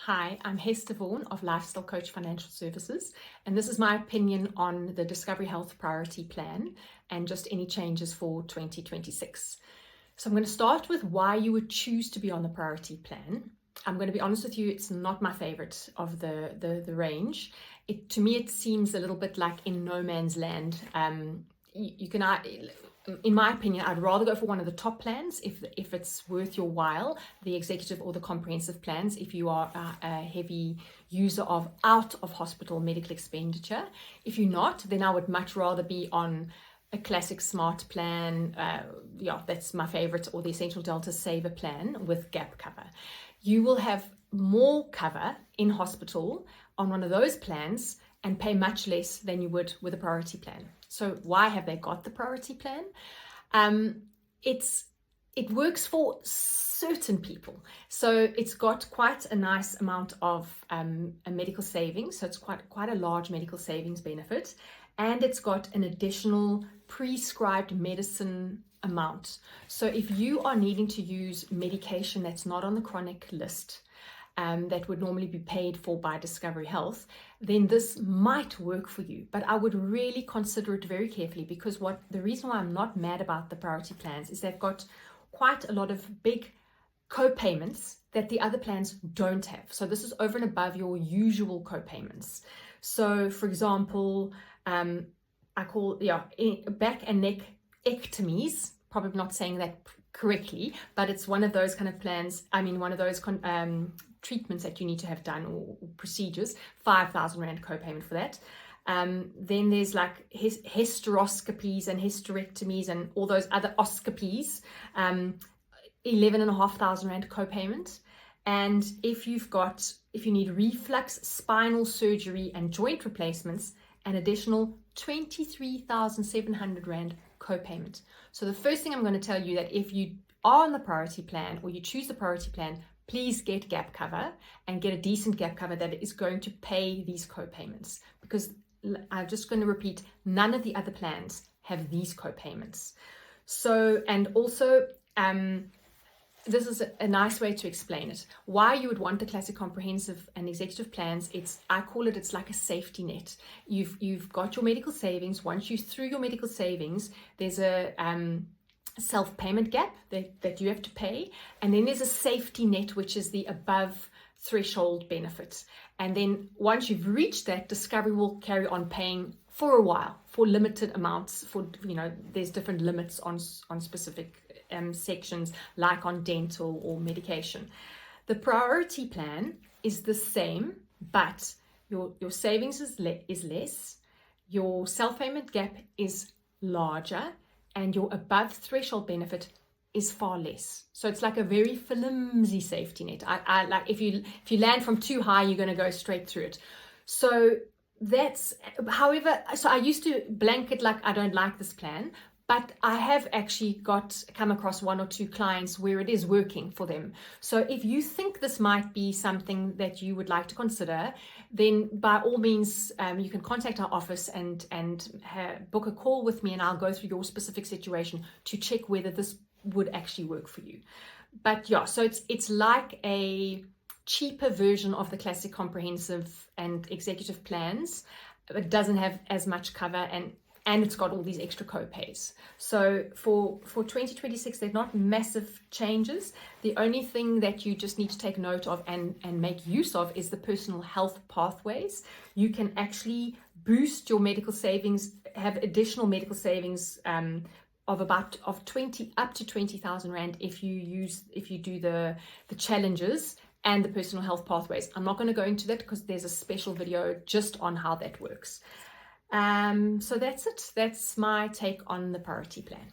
Hi, I'm Hester Vaughan of Lifestylecoach Financial Services, and this is my opinion on the Discovery Health Priority Plan and just any changes for 2026. So I'm going to start with why you would choose to be on the priority plan. I'm going to be honest with you, it's not my favorite of the range. To me, it seems a little bit like in no man's land. In my opinion, I'd rather go for one of the top plans if it's worth your while, the executive or the comprehensive plans, if you are a heavy user of out of hospital medical expenditure. If you're not, then I would much rather be on a classic smart plan. That's my favorite, or the Essential Delta Saver plan with gap cover. You will have more cover in hospital on one of those plans and pay much less than you would with a priority plan. So why have they got the priority plan? It works for certain people. So it's got quite a nice amount of a medical savings. So it's quite a large medical savings benefit. And it's got an additional prescribed medicine amount. So if you are needing to use medication that's not on the chronic list, that would normally be paid for by Discovery Health, then this might work for you. But I would really consider it very carefully, because the reason why I'm not mad about the priority plans is they've got quite a lot of big co-payments that the other plans don't have. So this is over and above your usual co-payments. So for example, I call back and neck ectomies, probably not saying that correctly, but it's one of those kind of plans. One of those treatments that you need to have done, or procedures, 5,000 Rand co-payment for that. Then there's like hysteroscopies and hysterectomies and all those other oscopies, 11,500 Rand co-payment. And if you need reflux, spinal surgery and joint replacements, an additional 23,700 Rand co-payment. So the first thing I'm going to tell you, that if you are on the priority plan or you choose the priority plan, please get gap cover and get a decent gap cover that is going to pay these co-payments, because I'm just going to repeat, none of the other plans have these co-payments. So, and also, this is a nice way to explain it. Why you would want the classic comprehensive and executive plans, I call it's like a safety net. You've got your medical savings. Once you're through your medical savings, there's a self-payment gap that you have to pay, and then there's a safety net, which is the above threshold benefits. And then once you've reached that, Discovery will carry on paying for a while for limited amounts. There's different limits on specific sections, like on dental or medication. The priority plan is the same, but your savings is less, your self-payment gap is larger, and your above threshold benefit is far less. So it's like a very flimsy safety net. I like, if you land from too high, you're going to go straight through it. So I used to blanket like I don't like this plan, but I have actually come across one or two clients where it is working for them. So if you think this might be something that you would like to consider, then by all means, you can contact our office and book a call with me, and I'll go through your specific situation to check whether this would actually work for you. But yeah, so it's like a cheaper version of the classic comprehensive and executive plans. It doesn't have as much cover, and it's got all these extra co-pays. So for 2026, they're not massive changes. The only thing that you just need to take note of and make use of is the personal health pathways. You can actually boost your medical savings, have additional medical savings of 20 up to 20,000 Rand if you do the challenges and the personal health pathways. I'm not going to go into that because there's a special video just on how that works. So that's it. That's my take on the priority plan.